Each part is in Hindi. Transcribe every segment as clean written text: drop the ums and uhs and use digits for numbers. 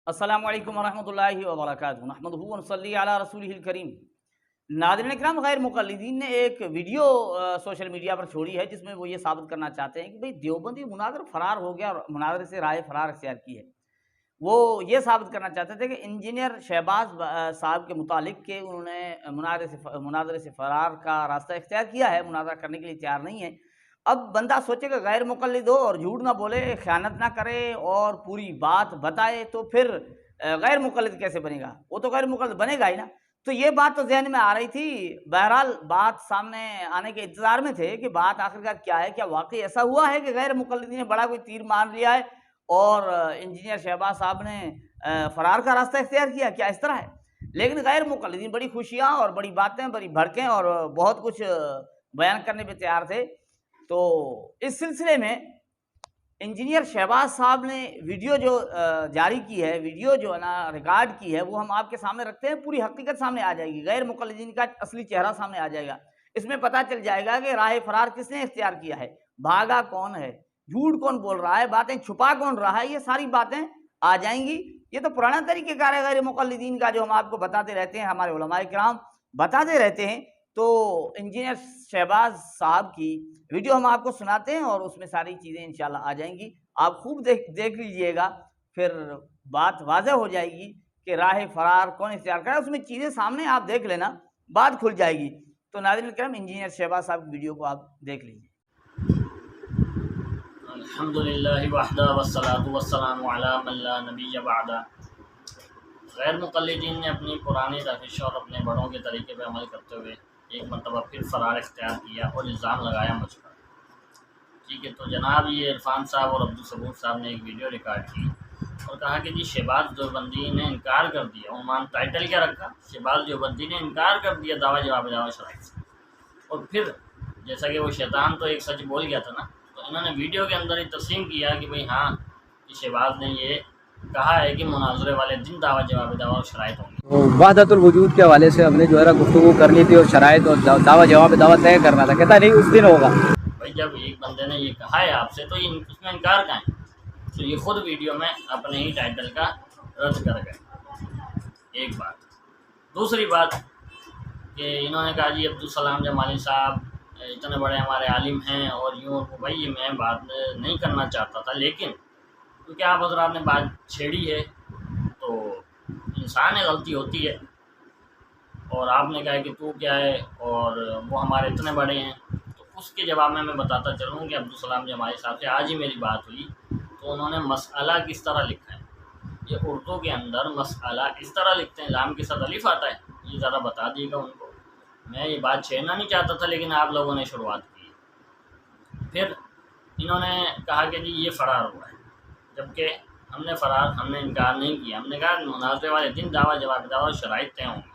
अस्सलामुअलैकुम वरहमतुल्लाहि वबरकातुहू नहमदुहू व नसल्ली अला रसूलिहिल करीम। नाज़रीन इकराम, गैर मुक़ल्लिदीन ने एक वीडियो सोशल मीडिया पर छोड़ी है जिसमें वो ये साबित करना चाहते हैं कि भाई देवबंदी मुनाज़िर फ़रार हो गया और मुनाज़िर से राह फ़रार इख्तियार की है। वो ये साबित करना चाहते थे कि इंजीनियर शहबाज साहब के मुतालिक कि उन्होंने मुनाज़िर से फ़रार का रास्ता इख्तियार किया है, मुनाज़रा करने के लिए तैयार नहीं है। अब बंदा सोचे कि गैर मुक़ल्लिद हो और झूठ ना बोले, ख़यानत ना करे और पूरी बात बताए, तो फिर गैर मुक़ल्लिद कैसे बनेगा? वो तो गैर मुक़ल्लिद बनेगा ही ना। तो ये बात तो ज़हन में आ रही थी। बहरहाल बात सामने आने के इंतज़ार में थे कि बात आखिरकार क्या है? क्या वाक़ई ऐसा हुआ है कि गैर मुक़ल्लिदीन ने बड़ा कोई तीर मार लिया है और इंजीनियर शहबाज साहब ने फ़रार का रास्ता इख्तियार किया? क्या इस तरह है? लेकिन गैर मुक़ल्लिदीन बड़ी खुशियाँ और बड़ी बातें, बड़ी भड़कें और बहुत कुछ बयान करने पे तैयार थे। तो इस सिलसिले में इंजीनियर शहबाज साहब ने वीडियो जो जारी की है, वीडियो जो है ना रिकॉर्ड की है, वो हम आपके सामने रखते हैं। पूरी हकीकत सामने आ जाएगी, गैर मुक़ल्लिदीन का असली चेहरा सामने आ जाएगा। इसमें पता चल जाएगा कि राह फ़रार किसने इख्तियार किया है, भागा कौन है, झूठ कौन बोल रहा है, बातें छुपा कौन रहा है, ये सारी बातें आ जाएंगी। ये तो पुराना तरीक़ेकार है गैर मुक़ल्लिदीन का, जो हम आपको बताते रहते हैं, हमारे उलमाए किराम बताते रहते हैं। तो इंजीनियर शहबाज साहब की वीडियो हम आपको सुनाते हैं और उसमें सारी चीज़ें इंशाल्लाह आ जाएंगी। आप खूब देख लीजिएगा, फिर बात वाज़ह हो जाएगी कि राह फ़रार कौन इख्तियार करा। उसमें चीज़ें सामने आप देख लेना, बात खुल जाएगी। तो नाज़रीन करम, इंजीनियर शहबाज साहब की वीडियो को आप देख लीजिए। अल्हम्दुलिल्लाहि वहदा वस्सलातु वस्सलामु अला मन ला नबिय्य बअदा। गैर मुक़ल्लिदीन ने अपनी पुरानी रविश और अपने बड़ों के तरीके पर अमल करते हुए एक मरतबा फिर फ़रार इख्तियार किया और इल्ज़ाम लगाया मुझ पर। ठीक है, तो जनाब ये इरफान साहब और अब्दुल सबूर साहब ने एक वीडियो रिकॉर्ड की और कहा कि जी शहबाज देवबंदी ने इनकार कर दिया। उन्होंने टाइटल क्या रखा? शहबाज देवबंदी ने इनकार कर दिया दावा जवाब दावा शराइत से। और फिर जैसा कि वो शैतान तो एक सच बोल गया था ना, तो इन्होंने वीडियो के अंदर ही तस्लीम किया कि भाई हाँ, शहबाज ने ये कहा है कि मुनाज़रे वाले दिन दावा जवाब दावा और शराइत होंगी। वहदतुल वजूद के हवाले से हमने जो है गुफ्तगू कर ली थी और शराइत और दावा जवाब दावा तय करना था। कहता नहीं उस दिन होगा। भाई जब एक बंदे ने ये कहा है आपसे तो ये उसमें इनकार का है, तो ये खुद वीडियो में अपने ही टाइटल का रद्द कर गए। एक बात। दूसरी बात कि इन्होंने कहा जी अब्दुल सलाम जमाली साहब इतने बड़े हमारे आलिम हैं और यूँ। भाई ये मैं बात नहीं करना चाहता था, लेकिन क्योंकि आप हज़रात ने बात छेड़ी है तो इंसान है, गलती होती है। और आपने कहा कि तू क्या है और वो हमारे इतने बड़े हैं, तो उसके जवाब में मैं बताता चलूँ कि अब्दुल सलाम जमाली साहब से आज ही मेरी बात हुई, तो उन्होंने मसअला किस तरह लिखा है। ये उर्दू के अंदर मसअला इस तरह लिखते हैं, लाम के साथ अलिफ आता है, ये ज़रा बता दिएगा उनको। मैं ये बात छेड़ना नहीं चाहता था, लेकिन आप लोगों ने शुरुआत की। फिर इन्होंने कहा कि जी ये फ़रार हुआ है, जबकि हमने इनकार नहीं किया। हमने कहा मुनाज़रे वाले दिन दावा जवाब दावा और शराइत तय होंगे।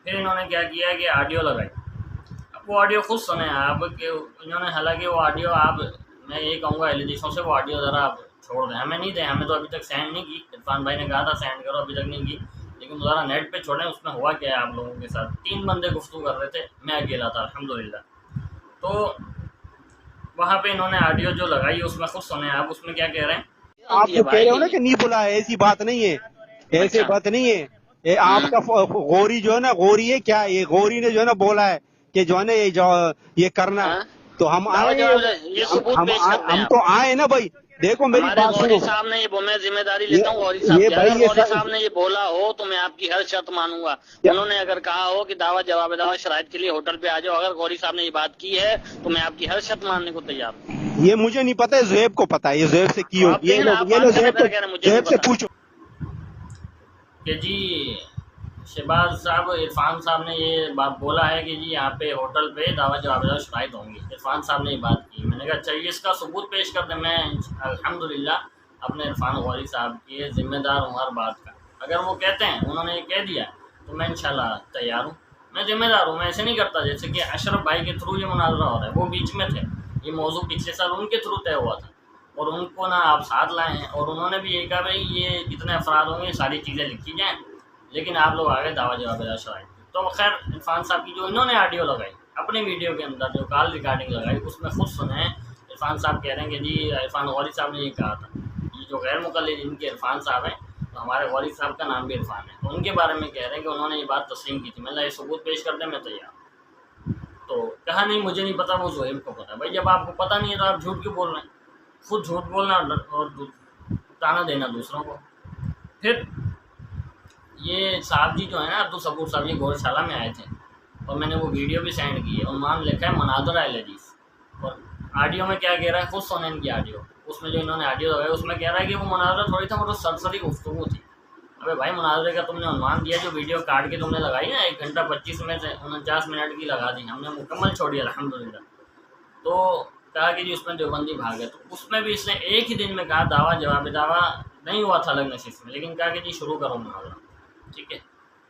फिर इन्होंने क्या किया कि ऑडियो लगाई। अब वो ऑडियो खुद सुने आप कि इन्होंने, हालांकि वो ऑडियो आप, मैं ये कहूँगा एलिदेशों से वो ऑडियो ज़रा आप छोड़ दें, हमें नहीं दें, हमें तो अभी तक सेंड नहीं की। इरफान भाई ने कहा था सेंड करो, अभी तक नहीं की, लेकिन ज़रा नेट पे छोड़ें। उसमें हुआ क्या है आप लोगों के साथ, 3 बंदे गुफ्तगू कर रहे थे, मैं अकेला था अल्हम्दुलिल्लाह। तो वहाँ पे इन्होंने ऑडियो जो लगाई उसमें खुद सुने आप, उसमें क्या कह रहे हैं। आप जो कह रहे हो ना कि नहीं बुला है, ऐसी बात नहीं है, ऐसी बात नहीं है। ये आपका गौरी जो है ना, गौरी है क्या, ये गौरी ने जो है ना बोला है कि जो है ना ये करना, तो हम आए, हम तो आए ना भाई। देखो मेरी बात सुनो, साहब ने ये मैं जिम्मेदारी लेता हूँ। गौरी साहब ने ये बोला हो तो मैं आपकी हर शर्त मानूंगा। उन्होंने अगर कहा हो कि दावा जवाब दावा शराइत के लिए होटल पे आ जाओ, अगर गौरी साहब ने ये बात की है तो मैं आपकी हर शर्त मानने को तैयार हूँ। ये मुझे नहीं पता है, ज़ैब को पता है, ये ज़ैब से की हो, ये लो ज़ैब से पूछो कि जी शहबाज साहब, इरफान साहब ने ये बात बोला है कि जी यहाँ पे होटल पे दावा जवाब दावा शराइत होंगी। इरफान साहब ने ये बात की। मैंने कहा चाहिए इसका सबूत पेश कर दें। मैं अल्हम्दुलिल्लाह अपने इरफान गौरी साहब के ज़िम्मेदार हूँ हर बात का। अगर वो कहते हैं, उन्होंने ये कह दिया, तो मैं इंशाल्लाह तैयार हूँ, मैं ज़िम्मेदार हूँ। मैं ऐसे नहीं करता जैसे कि अशरफ भाई के थ्रू ये मुनाज़रा हो रहा है, वो बीच में थे। ये मौजू पिछले साल उनके थ्रू तय हुआ था और उनको ना आप साथ लाए हैं, और उन्होंने भी ये कहा भाई ये कितने अफराद होंगे, सारी चीज़ें लिखी जाएँ, लेकिन आप लोग आ गए दावा जवाब शराइत। तो खैर इरफान साहब की जो इन्होंने ऑडियो लगाई अपनी वीडियो के अंदर, जो कॉल रिकॉर्डिंग लगाई, उसमें खुद सुने इरफान साहब कह रहे हैं कि जी इरफान गौरी साहब ने ये कहा था। ये जो गैर मुक़ल्लिद इनके इरफान साहब हैं, तो तो हमारे वालिद साहब का नाम भी इरफान है, तो उनके बारे में कह रहे हैं कि उन्होंने ये बात तस्लीम की थी। मतलब ये सबूत पेश कर दें, मैं तैयार। तो कहा नहीं मुझे नहीं पता, वो ज़ुहैब को पता है। भाई जब आपको पता नहीं है तो आप झूठ क्यों बोल रहे हैं? खुद झूठ बोलना और ताना देना दूसरों को। फिर ये साहब जी जो है ना, अब्दुल सबूर साहब, ये गौशाला में आए थे और मैंने वो वीडियो भी सेंड की है। उन्होंने लिखा है मनाज़रा अल हदीस, और ऑडियो में क्या कह रहा है, खुद सुने इनकी ऑडियो। उसमें जो इन्होंने ऑडियो लगाया उसमें कह रहा है कि वो मुनाज़रा थोड़ी था, वो तो सरसरी गुफ्तगू थी। अबे भाई मुनाज़रे का तुमने उन्वान दिया, जो वीडियो काट के तुमने लगाई ना 1 घंटा 25 में से 49 मिनट की लगा दी, हमने मुकम्मल छोड़ी अल्हम्दुलिल्लाह। तो कहा कि जी उसमें देवबंदी भाग है, तो उसमें भी इसने एक ही दिन में कहा दावा जवाब दावा नहीं हुआ था अलग नशिस्त में, लेकिन कहा कि जी शुरू करो मुनाज़रा। ठीक है,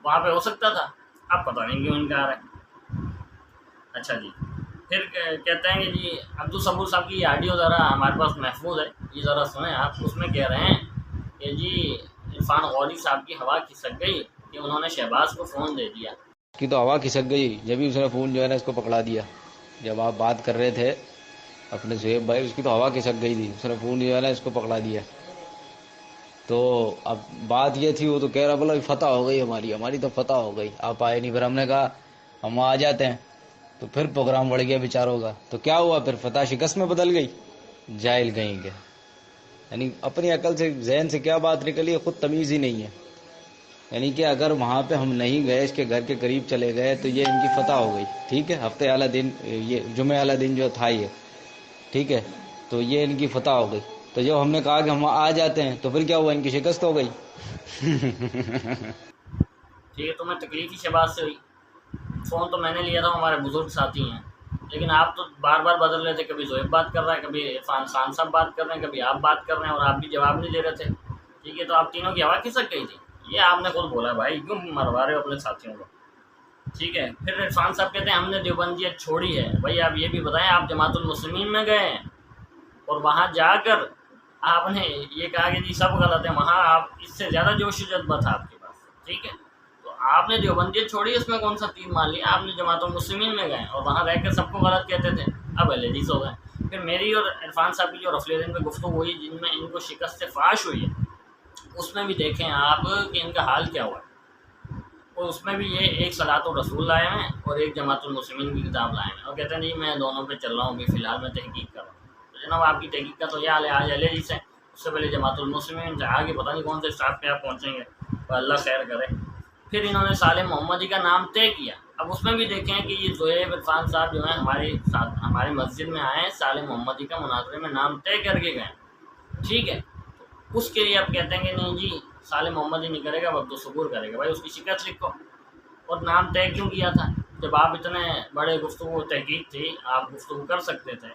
वहाँ पे हो सकता था, अब पता नहीं क्यों इनका आ रहा है। अच्छा जी, फिर कहते हैं कि जी अब्दुल सबूर साहब की ऑडियो ज़रा हमारे पास महफूज है, ये ज़रा सुने आप। उसमें कह रहे हैं कि जी इरफान गौरी साहब की हवा खिसक गई कि उन्होंने शहबाज को फ़ोन दे दिया। की तो हवा खिसक गई जब भी उसने फ़ोन जो है ना इसको पकड़ा दिया। जब आप बात कर रहे थे अपने ज़ुहैब भाई, उसकी तो हवा खिसक गई थी, उसने फ़ोन जो है ना इसको पकड़ा दिया। तो अब बात ये थी, वो तो कह रहा बोला फतह हो गई हमारी तो फतह हो गई, आप आए नहीं। फिर हमने कहा हम आ जाते हैं, तो फिर प्रोग्राम बढ़ गया बेचारों का। तो क्या हुआ फिर, फतह शिकस्त में बदल गई। जाहिल कहीं के, यानी अपनी अकल से जहन से क्या बात निकली है, खुद तमीज़ ही नहीं है। यानी कि अगर वहाँ पे हम नहीं गए, इसके घर के करीब चले गए, तो ये इनकी फतह हो गई। ठीक है, हफ्ते वाला दिन, ये जुमे वाला दिन जो था ये, ठीक है, तो ये इनकी फतह हो गई। तो जब हमने कहा कि हम आ जाते हैं, तो फिर क्या हुआ, इनकी शिकस्त हो गई। ठीक है, तुम्हें तकलीफ ही शहबाज से हुई। फ़ोन तो मैंने लिया था, हमारे बुजुर्ग साथी हैं, लेकिन आप तो बार बार बदल रहे थे। कभी ज़ुहैब बात कर रहा है, कभी इरफान खान साहब बात कर रहे हैं, कभी आप बात कर रहे हैं, और आप भी जवाब नहीं दे रहे थे। ठीक है, तो आप तीनों की हवा खिसक गई थी, ये आपने खुद बोला। भाई क्यों मरवा रहे हो अपने साथियों को? ठीक है, फिर इरफान साहब कहते हैं हमने देवबंदियत छोड़ी है। भाई आप ये भी बताएं, आप जमातुल मुस्लिमीन में गए हैं और वहाँ जाकर आपने ये कहा कि जी सब गलत है, वहाँ आप इससे ज़्यादा जोश जज्बा था आपके पास। ठीक है, तो आपने देवबंदियत छोड़ी, इसमें कौन सा तीर मान लिया? आपने जमातुल मुस्लिमीन में गए और वहाँ रहकर सबको गलत कहते थे, अब अहले हदीस हो गए। फिर मेरी और इरफान साहब की जो रफ़ील दिन पर गुफ्तगू हुई, जिनमें इनको शिकस्त फाश हुई है, उसमें भी देखें आप कि इनका हाल क्या हुआ है। और उसमें भी ये एक सलातो रसूल लाए हैं और एक जमातुल मुस्लिमीन की किताब लाए हैं, और कहते हैं जी मैं दोनों पे चल रहा हूँ, अभी फ़िलहाल मैं तहकीक कर रहा हूँ। तो जनाब आपकी तहकीक का तो यह हाल है, आज अहले हदीस है, उससे पहले जमातुल मुस्लिमीन से, आगे पता नहीं कौन से स्टाफ पे आप पहुँचेंगे, तो अल्लाह खैर करे। फिर इन्होंने साले मोहम्मदी का नाम तय किया। अब उसमें भी देखें कि ये ज़ुहैब इरफान साहब जो हैं हमारे साथ हमारी मस्जिद में आए, साले मोहम्मदी का मुनाज़रे में नाम तय करके गए। ठीक है, तो उसके लिए अब कहते हैं कि नहीं जी साले मोहम्मदी नहीं करेगा, वक्त सबूर करेगा। भाई उसकी शिकस्त लिखो, और नाम तय क्यों किया था? जब आप इतने बड़े गुफ्तगू तहकीक थी, आप गुफ्तगू कर सकते थे,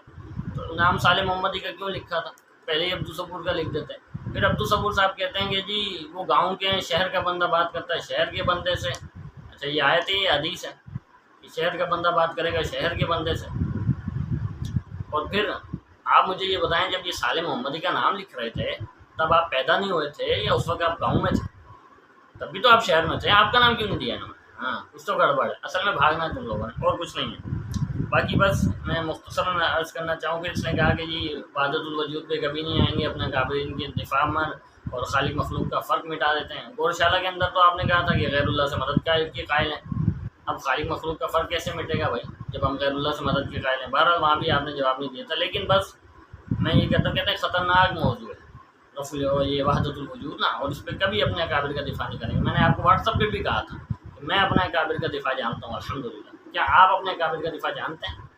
तो नाम साले मोहम्मदी का क्यों लिखा था? पहले ही अब्दुल सबूर का लिख देते। फिर अब्दुल सबूर साहब कहते हैं कि जी वो गांव के शहर का बंदा बात करता है शहर के बंदे से। अच्छा, ये आयत है, ये हदीस है कि शहर का बंदा बात करेगा शहर के बंदे से। और फिर आप मुझे ये बताएं, जब ये साले मोहम्मदी का नाम लिख रहे थे तब आप पैदा नहीं हुए थे या उस वक्त आप गाँव में थे? तब भी तो आप शहर में थे, आपका नाम क्यों नहीं दिया इन्होंने? हाँ, कुछ तो गड़बड़ है, असल में भागना तुम लोगों ने, और कुछ नहीं है। बाकी बस मैं मुख्तसरन अर्ज़ करना चाहूँ कि इसने कहा कि जी वादतुल वजूद पे कभी नहीं आएंगे, अपने काबिरीन के दिफा में और खालिक मखलूक का फ़र्क मिटा देते हैं। गौशाला के अंदर तो आपने कहा था कि गैरुल्लाह से मदद के कायल हैं, अब खालिक मखलूक का फ़र्क कैसे मिटेगा भाई जब हम गैरुल्लाह से मदद के कायल हैं? बहरहाल वहाँ भी आपने जवाब नहीं दिया था। लेकिन बस मैं ये कहते हैं ख़तरनाक मौजूद है रसूल ये वहदतुल वजूद ना, और इस पर कभी अपने अकाबिर का दिफा नहीं करेंगे। मैंने आपको व्हाट्सअप पे भी कहा था कि मैं अपने अकाबिर का दिफा जानता हूँ अल्हम्दुलिल्लाह। क्या आप अपने अकाबिर का दिफा जानते हैं?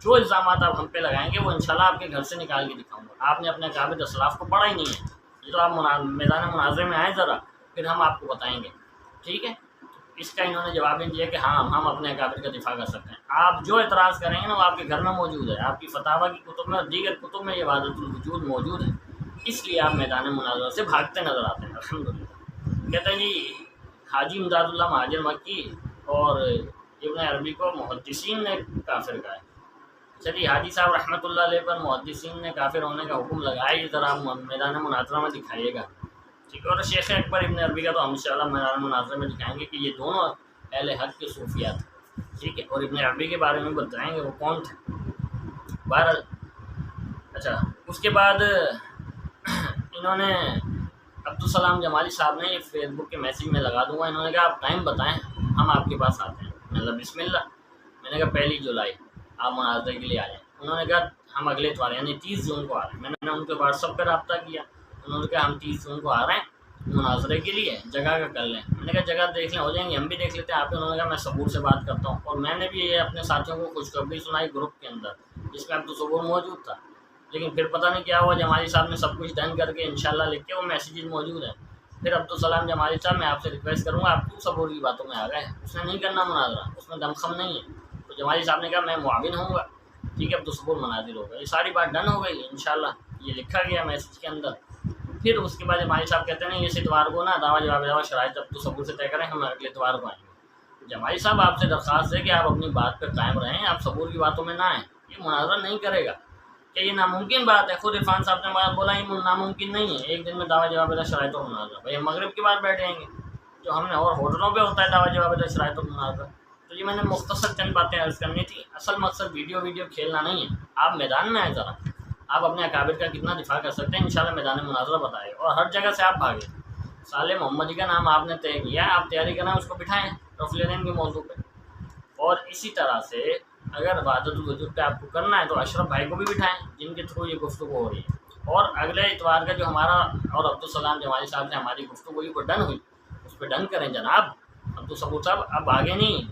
जो इल्ज़ाम आप हम पे लगाएंगे वो इंशाल्लाह आपके घर से निकाल के दिखाऊंगा। आपने अपने अकाबिर असलाफ को पढ़ा ही नहीं है, ये तो आप मैदान मुनाज़रे में आए ज़रा, फिर हम आपको बताएंगे। ठीक है, इसका इन्होंने जवाब दिया कि हाँ हम अपने अकाबिर का दिफा कर सकते हैं। आप जो एतराज़ करेंगे ना वो आपके घर में मौजूद है, आपकी फतावा की कुतुब में और दीगर कुतुब में ये वहदतुल वजूद मौजूद है, इसलिए आप मैदान मुनाज़रा से भागते नज़र आते हैं अल्हम्दुलिल्लाह। कहते हैं जी हाजी इमदादुल्लाह महाजिर मक्की और इब्न अरबी को मुहद्दिसीन ने काफिर कहा है। चलिए हाजी साहब रहमतुल्लाह अलैह पर मुहद्दिसीन ने काफिर होने का हुक्म लगाया, ये ज़रा मैदान मुनाज़रा में दिखाइएगा। ठीक है, और शेख अकबर इब्न अरबी का तो हम इंशाअल्लाह मैदान मुनाज़रा में दिखाएंगे कि ये दोनों अहले हक़ के सूफिया थे। ठीक है, और इब्न अरबी के बारे में बताएंगे वो कौन थे। बहरहाल अच्छा, उसके बाद इन्होंने अब्दुल सलाम जमाली साहब ने ये फेसबुक के मैसेज में लगा दूंगा, इन्होंने कहा आप टाइम बताएं हम आपके पास आते हैं। मतलब बिस्मिल्लाह, मैंने कहा 1 जुलाई आप मुनाज़रे के लिए आ जाएँ। उन्होंने कहा हम अगले इतवार यानी 30 जून को आ रहे हैं। मैंने उनके व्हाट्सअप पर रब्ता किया, उन्होंने कहा हम 30 जून को आ रहे हैं मुनाज़रे के लिए, जगह का कर लें। मैंने कहा जगह देख लें, हो जाएंगे, हम भी देख लेते हैं आप। उन्होंने कहा मैं सबूर से बात करता हूँ। और मैंने भी ये अपने साथियों को खुशखबरी सुनाई ग्रुप के अंदर, जिसमें अब्दुल सबूर मौजूद था। लेकिन फिर पता नहीं क्या हुआ, जमाली साहब ने सब कुछ डन करके इंशाल्लाह लिख के वो मैसेजेस मौजूद हैं। फिर अब्दुल सलाम जमाली साहब, मैं आपसे रिक्वेस्ट करूँगा, आप क्यों सबूर की बातों में आ गए? उसने नहीं करना मुनाज़रा, उसमें दमखम नहीं है। तो जमाली साहब ने कहा मैं मुआविन होऊंगा, ठीक है, अब्दुल सबूर मुनाज़िर होगा। ये सारी बात डन हो गई इंशाल्लाह, ये लिखा गया मैसेज के अंदर। फिर उसके बाद जमाली साहब कहते हैं नहीं इस इतवार को ना दावा जवाब शराइत अब्दुल सबूर से तय करें, हम अगले इतवार को आएंगे। जमाली साहब आपसे दरख्वास्त है कि आप अपनी बात पर कायम रहें, आप सबूर की बातों में ना आएँ। ये मुनाज़रा नहीं करेगा, क्या ये नामुमकिन बात है? खुद इरफान साहब ने बात बोला ये नामुमकिन नहीं है, एक दिन में दावा जवाब शराइत और मुनाज़रा। भाई हम मगरिब के बाद बैठेंगे जो हमने, और होटलों पे होता है दावा जवाब शराइत और मुनाज़रा। तो ये मैंने मुख्तसर चंद बातें अर्ज करनी थी। असल मकसद वीडियो खेलना नहीं है। आप मैदान में आए, ज़रा आप अपने अकाबिर का कितना दिफा कर सकते हैं इंशाल्लाह मैदान मुनाज़रा बताए। और हर जगह से आप भागे, साले मोहम्मदी का नाम आपने तय किया है, आप तैयारी करना उसको बिठाएँ रफ़ुल के मौजू पर। और इसी तरह से अगर वादतुल वजूद पे आपको करना है तो अशरफ भाई को भी बिठाएं, जिनके थ्रू ये गुफ्तगू हो रही है। और अगले इतवार का जो हमारा और अब्दुल सलाम जमाली साहब से हमारी गुफ्तगू वो डन हुई, उस पर डन करें जनाब। अब्दुल सबूर साहब अब आगे नहीं,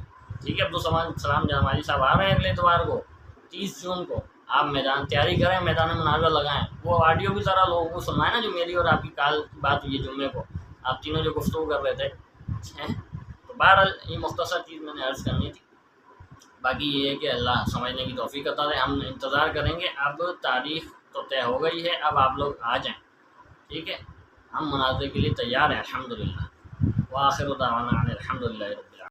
ठीक है, अब्दुल सलाम जमाली साहब आ रहे हैं अगले इतवार को 30 जून को। आप मैदान तैयारी करें, मैदान मुनाज़रा लगाएं। वो ऑडियो भी ज़रा लोगों को सुनवाएं ना, जो मेरी और आपकी काल की बात हुई है जुम्मे को, आप तीनों जो गुफ्तगू कर रहे थे। तो बहरहाल ये मुख्तसर चीज़ मैंने अर्ज़ करनी थी। बाकी ये है कि अल्लाह समझने की तौफीक अता दे। हम इंतज़ार करेंगे, अब तारीख़ तो तय हो गई है, अब आप लोग आ जाएं, ठीक है। हम मुनाज़रे के लिए तैयार हैं अल्हम्दुलिल्लाह। व आखिरु दावाना अनिल हम्दुलिल्लाहि रब्बिल आलमीन।